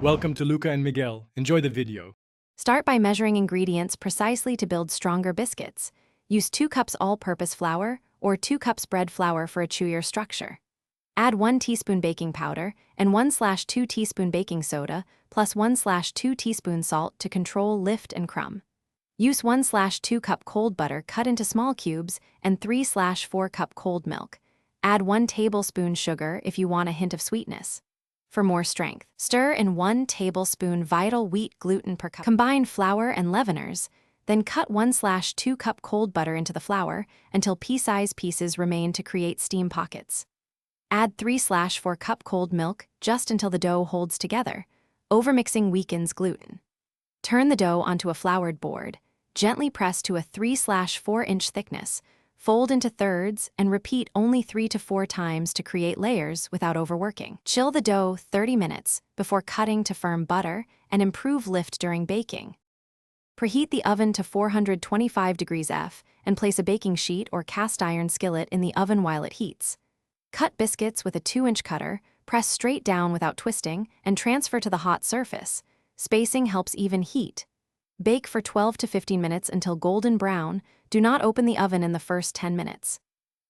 Welcome to Luca and Miguel. Enjoy the video. Start by measuring ingredients precisely to build stronger biscuits. Use 2 cups all-purpose flour or 2 cups bread flour for a chewier structure. Add 1 teaspoon baking powder and 1/2 teaspoon baking soda plus 1/2 teaspoon salt to control lift and crumb. Use 1/2 cup cold butter cut into small cubes and 3/4 cup cold milk. Add 1 tablespoon sugar if you want a hint of sweetness. For more strength, stir in 1 tablespoon Vital wheat gluten per cup. Combine flour and leaveners, then cut 1/2 cup cold butter into the flour until pea-sized pieces remain to create steam pockets. Add 3/4 cup cold milk just until the dough holds together. Overmixing weakens gluten. Turn the dough onto a floured board, gently press to a 3/4 inch thickness, fold into thirds, and repeat only 3 to 4 times to create layers without overworking. Chill the dough 30 minutes before cutting to firm butter and improve lift during baking. Preheat the oven to 425 degrees F and place a baking sheet or cast iron skillet in the oven while it heats. Cut biscuits with a 2-inch cutter, press straight down without twisting, and transfer to the hot surface. Spacing helps even heat. Bake for 12 to 15 minutes until golden brown. Do not open the oven in the first 10 minutes.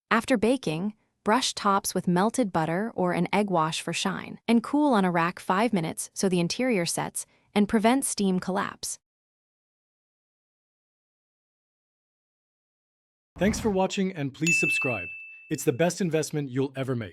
After baking, brush tops with melted butter or an egg wash for shine, and cool on a rack 5 minutes so the interior sets and prevents steam collapse. Thanks for watching and please subscribe. It's the best investment you'll ever make.